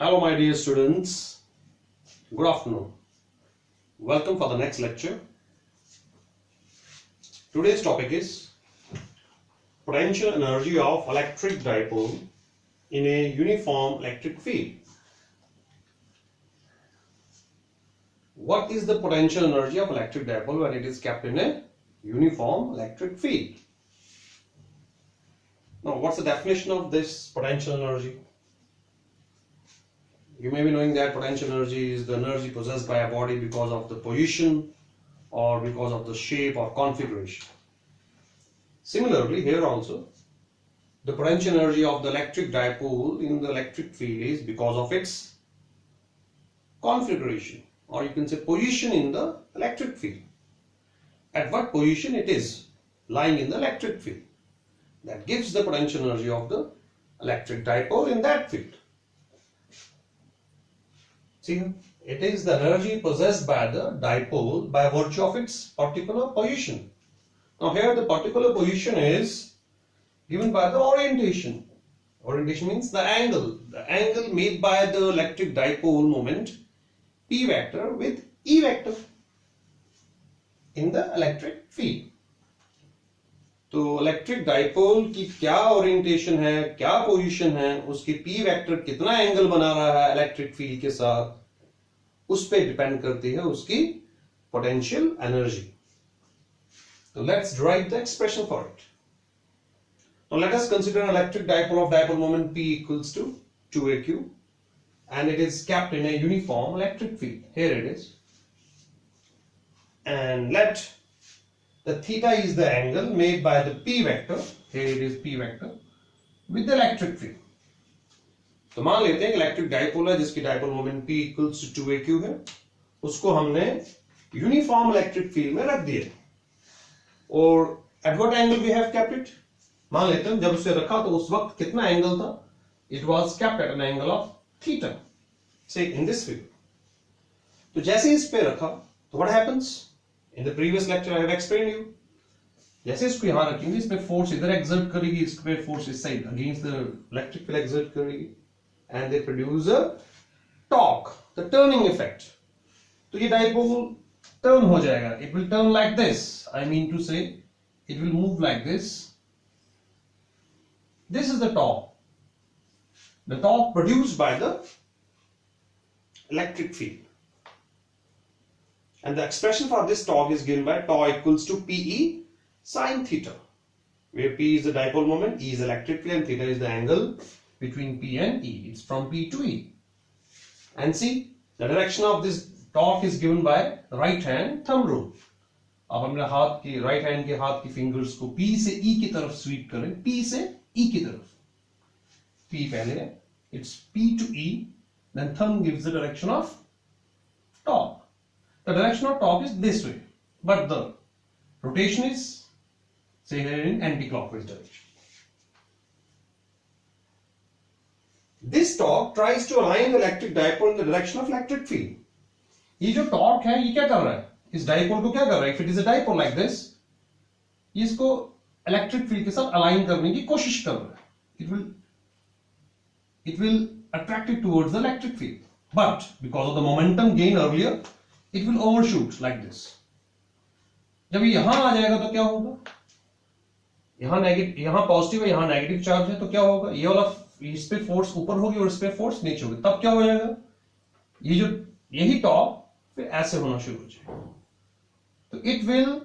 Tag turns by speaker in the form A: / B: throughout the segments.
A: Hello my dear students, good afternoon. Welcome for the next lecture. Today's topic is potential energy of electric dipole in a uniform electric field. What is the potential energy of electric dipole when it is kept in a uniform electric field? Now, what's the definition of this potential energy? You may be knowing that potential energy is the energy possessed by a body because of the position or because of the shape or configuration. Similarly, here also, the potential energy of the electric dipole in the electric field is because of its configuration, or you can say position in the electric field. At what position it is lying in the electric field, that gives the potential energy of the electric dipole in that field. See, it is the energy possessed by the dipole by virtue of its particular position. Now here the particular position is given by the orientation. Orientation means the angle made by the electric dipole moment P vector with E vector in the electric field. तो electric dipole की क्या orientation है, क्या position है, उसके P vector कितना angle बना रहा है इलेक्ट्रिक फील्ड के साथ, उस पे डिपेंड करती है उसकी पोटेंशियल एनर्जी. तो let's derive the expression for it. Now let us consider an electric dipole of dipole moment P equals to 2aq and it is kept in a uniform electric field. Here it is, and let the theta is the angle made by the P vector, here it is P vector, with the electric field. तो मान लेते हैं electric dipole है जिसकी dipole moment P equals to 2aq है, उसको हमने uniform electric field में रख दिया. और at what angle we have kept it, मान लेते हैं जब उसे रखा तो उस वक्त कितना एंगल था, it was kept at an angle of theta, से इन दिस फिगर. तो जैसे इस पे रखा तो what happens, in the previous lecture I have explained you, जैसे इसको यहां रखेंगे इस पे फोर्स इधर एक्सर्ट करेगी, इस पे फोर्स इस side against the electric field exert करेगी, and they produce a torque, the turning effect. तो ये डाइपोल टर्न हो जाएगा, it will turn like this, I mean to say it will move like this. This is the torque produced by the electric field, and the expression for this torque is given by tau equals to PE sin theta, where P is the dipole moment, E is electric field, and theta is the angle between P and E. It's from P to E. And see, the direction of this torque is given by right hand thumb rule. अब हमने हाथ की right hand के हाथ की fingers को P से E की तरफ स्वीप करें, P से E की तरफ. P पहले है, it's P to E, then thumb gives the direction of torque. The direction of torque is this way, but the rotation is, say here, in anti-clockwise direction. This torque tries to align the electric dipole in the direction of electric field. ये जो torque है ये क्या कर रहा है, इस dipole को क्या कर रहा है, if it is a dipole like this, ये इसको इलेक्ट्रिक फील्ड के साथ अलाइन करने की कोशिश कर रहा है. It will attract it towards the electric field, but because of the momentum gain earlier, it will overshoot like this. जब ये यहां आ जाएगा तो क्या होगा, यहाँ पॉजिटिव है, यहाँ नेगेटिव चार्ज है, तो क्या होगा, ये वाला इस पे फोर्स ऊपर होगी और इस पे फोर्स नीचे होगी, तब क्या हो जाएगा, यही टॉप फिर ऐसे होना शुरू हो जाएगा. तो it will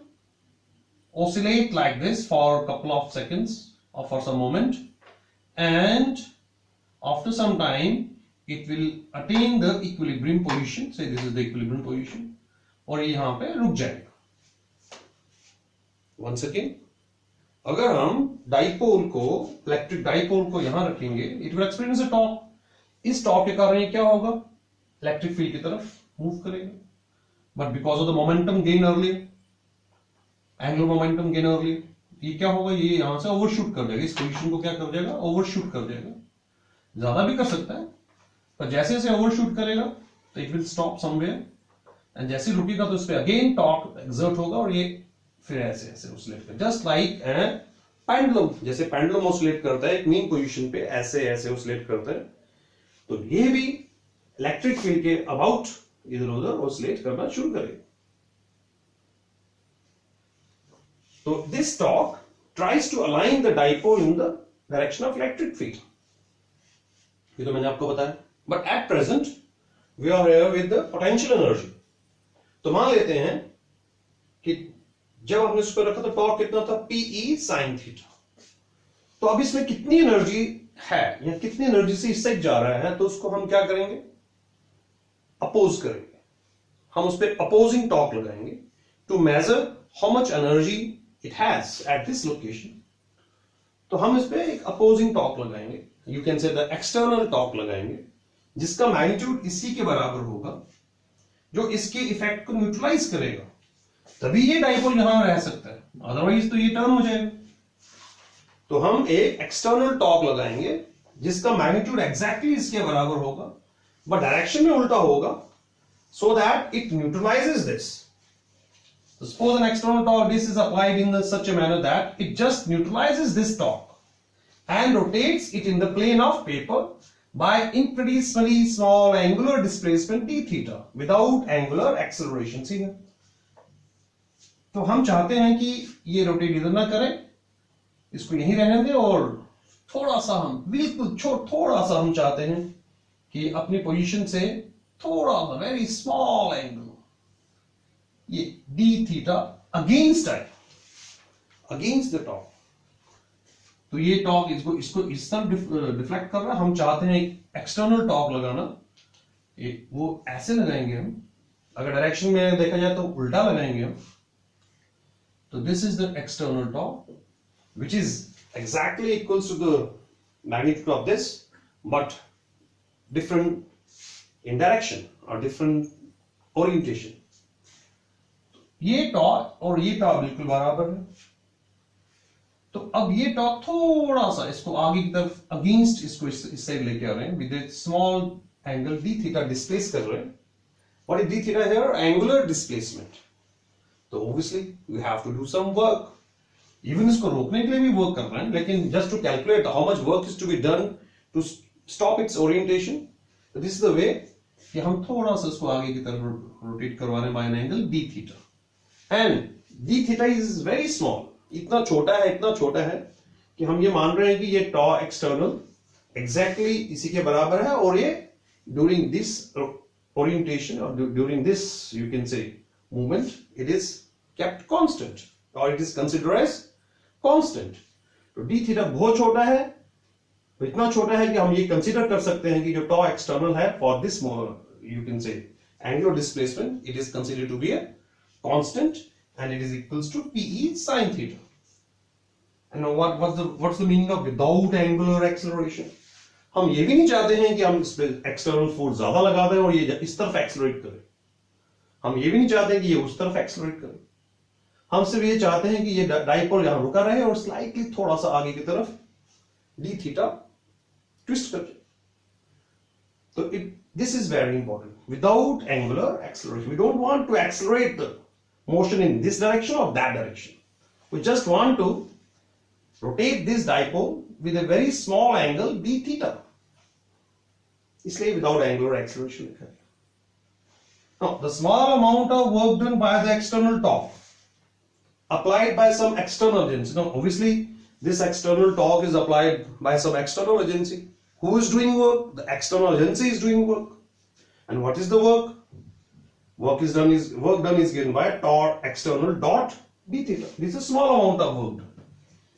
A: oscillate like this for a couple of seconds or for some moment, and after some time it will attain the equilibrium position. Say this is the equilibrium position, और ये यहां पे रुक जाएगा. Once again, अगर हम dipole को, electric dipole को यहां रखेंगे, it will experience a torque. इस टॉर्क के कारण ये क्या होगा, इलेक्ट्रिक फील्ड की तरफ मूव करेगा, but because of the momentum gain earlier, angular momentum gain earlier, ये क्या होगा, ये यहां से ओवरशूट कर देगा, इस पोजीशन को क्या कर देगा, ओवरशूट कर देगा. ज्यादा भी कर सकता है, पर जैसे जैसे ओवरशूट करेगा तो it will stop somewhere, and जैसे रुकेगा तो इस पे अगेन टॉर्क एक्सर्ट होगा और ये फिर ऐसे ऐसे ऑसिलेट कर, जस्ट लाइक पेंडुलम, जैसे पेंडुलम ऑसिलेट करता है एक मीन पोजीशन पे, ऐसे ऐसे ऑसिलेट करता है, तो ये भी इलेक्ट्रिक फील्ड के अबाउट इधर उधर ऑसिलेट करना शुरू करेगा। तो this torque tries to align the dipole in the direction of electric field. ये तो मैंने आपको बताया, but at present we are here with the potential energy. तो मान लेते हैं कि जब हमने इसको रखा तो टॉर्क कितना था, Pe sin थीटा। तो अब इसमें कितनी एनर्जी है या कितनी एनर्जी से इस साइड जा रहा है, तो उसको हम क्या करेंगे, अपोज करेंगे। हम उस पर अपोजिंग टॉर्क लगाएंगे to measure how much energy it has at this location. तो हम इस पे एक अपोजिंग टॉर्क लगाएंगे, you can say the external torque लगाएंगे, जिसका मैग्नीट्यूड इसी के बराबर होगा, जो इसके इफेक्ट को न्यूट्रलाइज करेगा। तभी ये डाइपोल यहां रह सकता है, अदरवाइज तो ये टर्न हो जाएगा। तो हम एक एक्सटर्नल टॉर्क लगाएंगे जिसका मैग्नीट्यूड एग्जैक्टली इसके बराबर होगा, बट डायरेक्शन में उल्टा होगा, so that it neutralizes this. So suppose an external torque, this is applied in such a manner that it just neutralizes this torque and rotates it in the plane of paper by infinitesimally small angular displacement d theta without angular acceleration. See here. तो हम चाहते हैं कि ये rotate इधर ना करें, इसको यहीं रहने दें, और थोड़ा सा हम बिल्कुल थोड़ा सा हम चाहते हैं कि अपनी पोजीशन से थोड़ा सा वेरी स्मॉल एंगल, ये डी थीटा अगेंस्ट है, अगेंस्ट द टॉर्क। तो ये टॉर्क इसको इस तरफ डिफ्लेक्ट कर रहा है। हम चाहते हैं एक्सटर्नल टॉर्क लगाना, वो ऐसे लगाएंगे हम, अगर डायरेक्शन में देखा जाए तो उल्टा लगाएंगे हम। तो this is the external torque which is exactly equals to the magnitude of this, but different in direction or different orientation. ये टॉर्क और ये टॉर्क बिल्कुल बराबर है। तो अब ये टॉर्क थोड़ा सा इसको आगे की तरफ अगेंस्ट इसको इस साइड लेके आ रहे हैं with a small angle d theta displace कर रहे हैं। What is d theta here? Angular displacement. तो obviously we have to do some work. Even इसको रोकने के लिए भी वर्क कर रहे हैं, लेकिन just to calculate how much work is to be done to stop its orientation, this is the way कि हम थोड़ा सा इसको आगे की तरफ रोटेट करवा रहे हैं by an angle d theta. And d theta is very small, इतना छोटा है कि हम ये मान रहे हैं कि ये टॉ एक्सटर्नल एग्जैक्टली इसी के बराबर है, और ये ड्यूरिंग दिस ओरिएंटेशन और during this you can say movement it is kept constant और it is considered as constant. तो डी थीटा बहुत छोटा है, तो इतना छोटा है कि हम ये कंसीडर कर सकते हैं कि जो टॉ एक्सटर्नल है for this you can say angular displacement, it is considered to be a constant and it is equals to Pe sin theta. And now what's the meaning of without angular acceleration? हम ये भी नहीं चाहते हैं कि हम इस पे एक्सटर्नल फोर्स ज्यादा लगा दें और ये इस तरफ एक्सेलरेट करे। हम ये भी नहीं चाहते हैं कि ये उस तरफ एक्सेलरेट करे। हम सिर्फ ये चाहते हैं कि ये डाइपोल यहां रुका रहे और स्लाइटली थोड़ा सा आगे की तरफ डी थीटा ट्विस्ट कर जाए। तो this is very important. Without angular acceleration, we don't want to accelerate the motion in this direction or that direction. We just want to rotate this dipole with a very small angle d theta. इसलिए without angular acceleration लिखा है। Now, the small amount of work done by the external torque applied by some external agency. Now, obviously, this external torque is applied by some external agency. Who is doing work? The external agency is doing work. And what is the work? Work done is given by torque external dot d theta. This is a small amount of work done.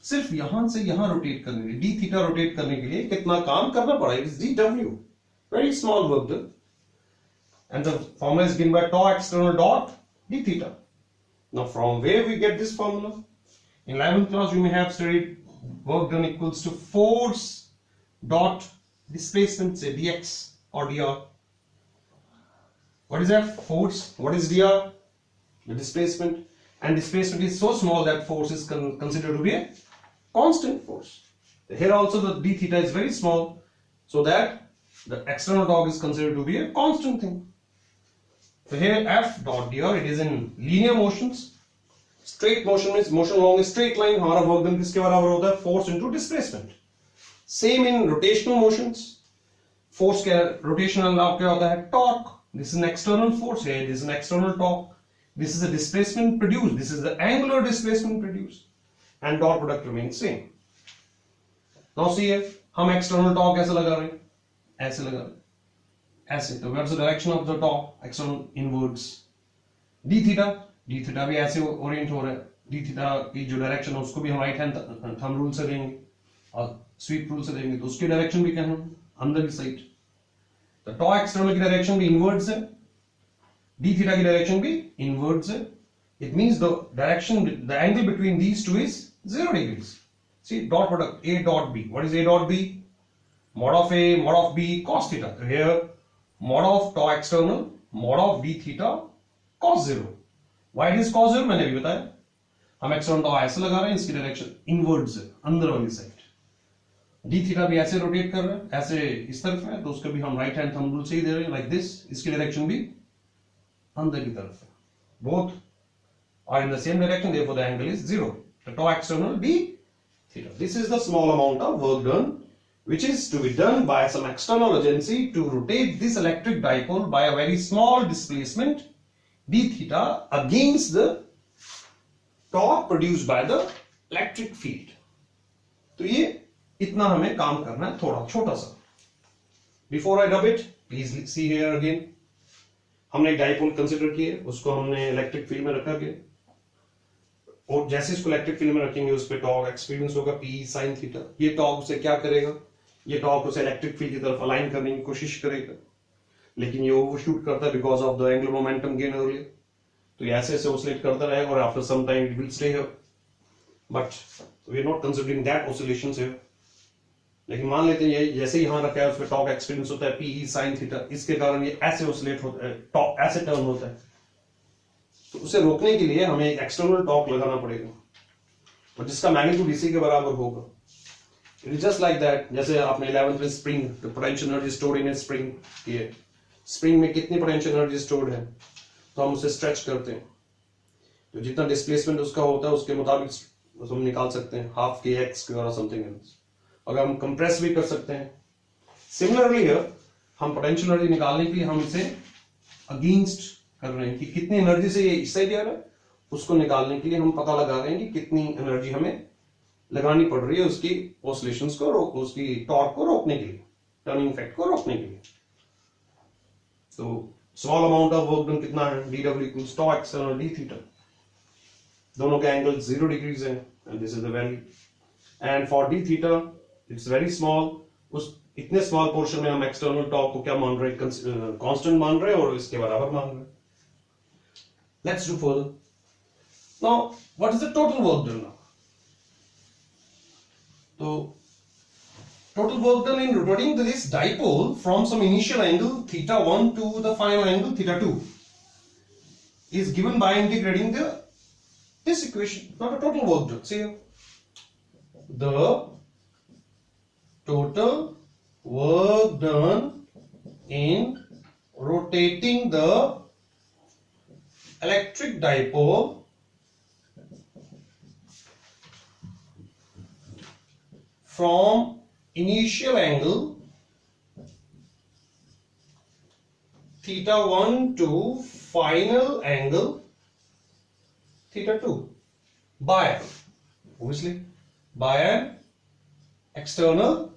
A: सिर्फ यहां से यहां rotate करने के लिए d theta rotate करने के लिए कितना काम करना पड़ा? It is dw. Very small work done. And the formula is given by torque external dot d theta. Now from where we get this formula? In 11th class you may have studied work done equals to force dot displacement, say dx or dr. What is that? Force. What is dr? The displacement. And displacement is so small that force is considered to be a constant force. Here also the d theta is very small, so that the external torque is considered to be a constant thing. So here f dot dr, it is in linear motions. Straight motion means motion along a straight line. हमारा work done किसके बराबर होता है? Force into displacement. Same in rotational motions. Force क्या, rotational law क्या होता है, torque. This is an external force है, this is an external torque, this is a displacement produced, this is the angular displacement produced and dot product remain same. Now see here, हम external torque कैसे लगा रहे हैं, ऐसे लगा रहे हैं, ऐसे. तो what's the direction of the torque, external inwards. D theta भी ऐसे ओरिएंट हो रहा है. डी थीटा की जो डायरेक्शन है उसको भी हम राइट हैंड थंब रूल से देंगे और स्वीप रूल से देंगे, तो उसकी डायरेक्शन भी क्या है, अंदर की साइड. तो टॉ एक्सटर्नल की डायरेक्शन भी इनवर्ड्स है, डी थीटा की डायरेक्शन भी इनवर्ड्स है. It means the direction, the angle between these two is 0 degrees. See, dot product A dot B. What is A dot B? Mod of A, mod of B, cos theta. So here, mod of tau external, mod of d theta, cos 0. Why it is cos 0? मैंने भी बताया. हम external टॉ ऐसे लगा रहे हैं, इसकी direction inwards है, अंदर वाली साइड. डी थीटा भी ऐसे रोटेट कर रहे हैं, ऐसे इस तरफ है, तो उसका भी हम राइट हैंड थंब रूल से ही दे रहे हैं, लाइक दिस. इसकी डायरेक्शन भी अंदर की तरफ है. Both are in the same direction, therefore the angle is 0. The tau external d theta. This is the small amount of work done which is to be done by some external agency to rotate this electric dipole by a very small displacement d theta against the torque produced by the electric field. तो ये इतना हमें काम करना है, थोड़ा छोटा सा. Before I rub it, please see here again. हमने एक डाइपोल कंसीडर किए, उसको हमने इलेक्ट्रिक फील्ड में रखा गया, और जैसे इसको इलेक्ट्रिक फील्ड में रखेंगे उस पे टॉर्क एक्सपीरियंस होगा P sin थीटा. ये टॉर्क उसे क्या करेगा, ये टॉर्क उसे इलेक्ट्रिक फील्ड की तरफ अलाइन करने की कोशिश करेगा, लेकिन ये ओवरशूट करता है because of the angular momentum gain earlier. तो ये ऐसे ऐसे ऑसिलेट करता रहेगा और after some time it will stay here, but we are not considering that oscillations here. लेकिन मान लेते हैं ये जैसे यहां रखा है, उस पे टॉर्क एक्सपीरियंस होता है P sin थीटा, इसके कारण ये ऐसे ऑसिलेट होता है, टॉर्क ऐसे टर्न होता है. तो उसे रोकने के लिए हमें एक एक्सटर्नल टॉर्क लगाना पड़ेगा, और जिसका मैग्नीट्यूड इसी के बराबर होगा. It is just like that, जैसे आपने 11th में spring, the potential energy stored in A spring, ये स्प्रिंग में कितनी पोटेंशियल एनर्जी स्टोर्ड है, तो हम उसे स्ट्रेच करते हैं, तो जितना डिस्प्लेसमेंट उसका होता है उसके मुताबिक हम निकाल सकते हैं, हाफ के एक्स के और समथिंग एल्स. अगर हम कंप्रेस भी कर सकते हैं. सिमिलरली हम पोटेंशियल एनर्जी निकालने के लिए हम इसे अगेंस्ट कर रहे हैं कि कितनी एनर्जी से ये इस साइड आ रहा है, उसको निकालने के लिए हम पता लगा रहे हैं कि कितनी एनर्जी हमें लगानी पड़ रही है उसकी ऑसिलेशंस को उसकी टॉर्क को रोकने के लिए, टर्निंग इफेक्ट को रोकने के लिए. तो small amount of work done कितना है, dw इक्वल्स टॉ एक्सटर्नल d थीटा. दोनों के एंगल 0 डिग्रीज हैं, and this is the value. And for d theta it's very small. उस इतने स्मॉल पोर्शन में हम एक्सटर्नल टॉर्क को क्या मान रहे हैं, कांस्टेंट मान रहे हैं और इसके बराबर मान रहे हैं. Let's do further. Now, what is the total work done now? So, total work done in rotating this dipole from some initial angle theta 1 to the final angle theta 2 is given by integrating this equation. Not the total work done. See here. The total work done in rotating the electric dipole from initial angle theta 1 to final angle theta 2 by obviously by an external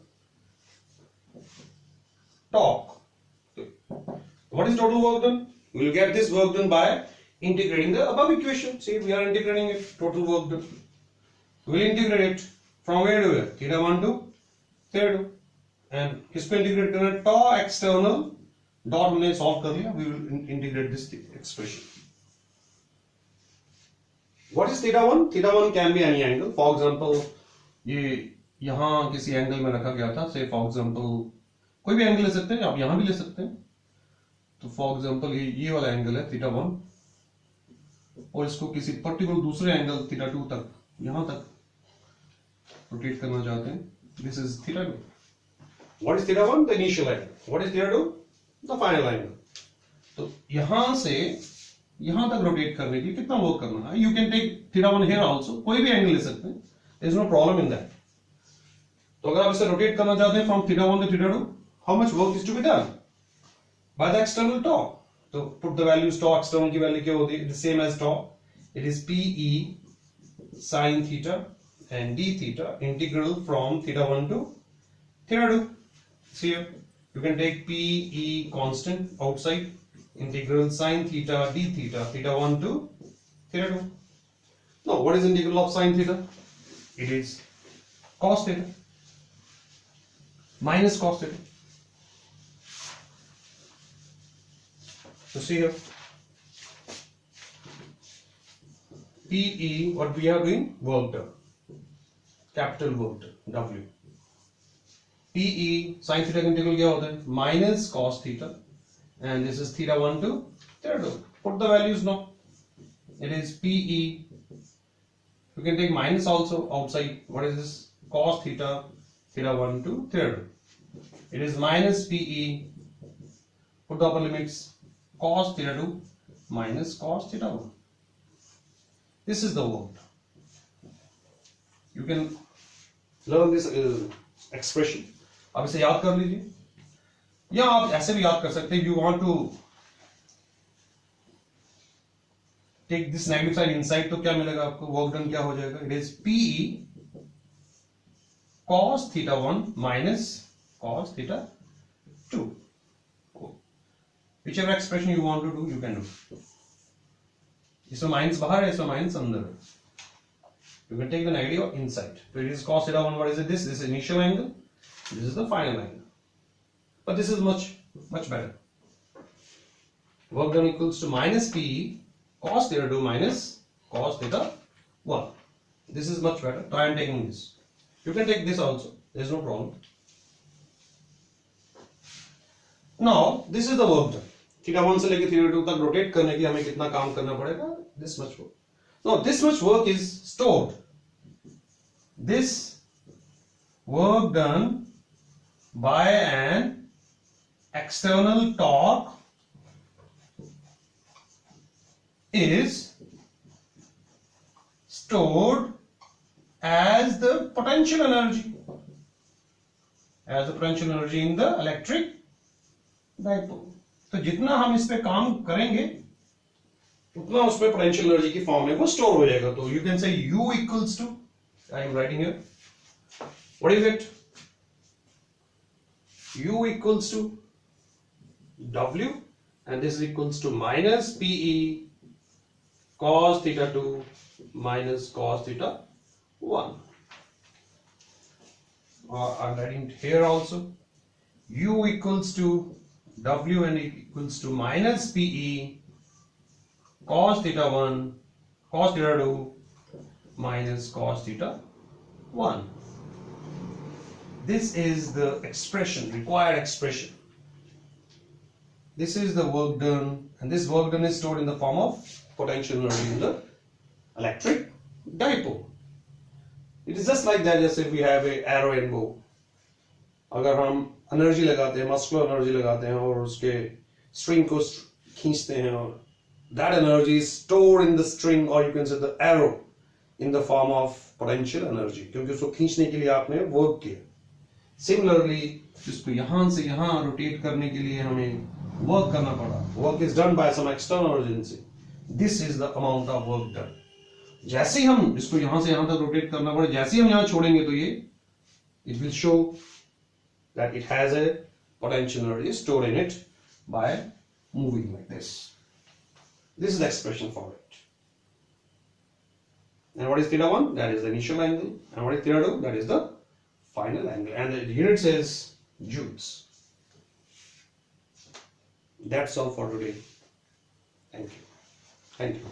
A: torque. What is total work done? We will get this work done by integrating the above equation. See, we are integrating it, total work done. We will integrate it from where to where? Theta 1 to theta 2. And इसको integrate करना tau external dot हमने solve कर लिया. We will integrate this expression. What is theta 1? Theta 1 can be any angle. For example, ये यहाँ किसी angle में रखा गया था. Say for example, कोई भी एंगल ले सकते हैं, आप यहाँ भी ले सकते हैं. तो फॉर एग्जाम्पल ये वाला एंगल है थीटा 1, और इसको किसी पर्टिकुलर दूसरे एंगल थीटा 2 तक, यहां तक रोटेट करना चाहते हैं. This is theta 2. What is theta 1? The initial angle. What is theta 2? The final angle. तो यहां से यहां तक रोटेट करने के लिए कितना वर्क करना है? You can take theta 1 here also, कोई भी एंगल ले सकते हैं, there is no problem in that. तो अगर आप इसे रोटेट करना चाहते हैं from theta 1 to theta 2, how much work is to be done by the external torque. So put the values torque external की value क्या होती है? The same as torque. It is PE sin theta and d theta integral from theta 1 to theta 2. See here, you can take PE constant outside, integral sin theta d theta, theta 1 to theta 2. Now what is integral of sin theta? It is cos theta minus cos theta. So see here, PE, what we are doing? Work done, capital work done, W. PE sin theta integral क्या होता है? Minus cos theta, and this is theta 1 to theta 2. Put the values now. It is PE. You can take minus also outside. What is this? Cos theta, theta 1 to theta 2. It is minus PE. Put the upper limits. Cos theta 2 minus cos theta 1. This is the work. You can learn this expression. आप इसे याद कर लीजिए, या आप ऐसे भी याद कर सकते हैं. You want to take this negative sign inside, तो क्या मिलेगा आपको? वर्क डन क्या हो जाएगा? It is PE cos theta 1 minus cos theta 2. Whichever expression you want to do, you can do. इसमें माइनस बाहर है, इसमें माइनस अंदर है. You can take the negative inside. So it is cos theta 1. What is it? This is initial angle. This is the final angle. But this is much better. Work done equals to minus PE cos theta 2 minus cos theta 1. This is much better. So I am taking this. You can take this also. There is no problem. Now this is the work done. Theta 1 से लेके theta 2 तक rotate करने के हमें कितना काम करना पड़ेगा? This much work. Now this much work is stored. This work done by an external torque is stored as the potential energy. As the potential energy in the electric dipole. तो जितना हम इस पे काम करेंगे उतना उसमें पोटेंशियल एनर्जी की फॉर्म में वो स्टोर हो जाएगा. तो you can say U equals to, I am writing here, what is it? U equals to W, and this is equals to minus PE cos theta 2 minus cos theta 1. I'm writing here also. U equals to W and equals to minus PE cos theta 1 cos theta 2 minus cos theta 1. This is the expression, required expression. This is the work done, and this work done is stored in the form of potential energy in the electric dipole. It is just like that. जैसे we have a arrow and bow. अगर हम energy लगाते हैं, muscular energy लगाते हैं और उसके string को खींचते हैं, और that energy is stored in the string, or you can say the arrow, in the form of potential energy, क्योंकि उसको खींचने के लिए आपने वर्क किया. Similarly, इसको यहां से यहां रोटेट करने के लिए हमें वर्क करना पड़ा. Work is done by some external agency. This is the amount of work done. जैसे ही हम इसको यहां से यहां तक रोटेट करना पड़ा, जैसे ही हम यहां छोड़ेंगे तो ये it will show that it has a potential energy stored in it by moving like this. This is the expression for it. And what is theta 1? That is the initial angle. And what is theta 2? That is the final angle. And the unit says joules. That's all for today. Thank you. Thank you.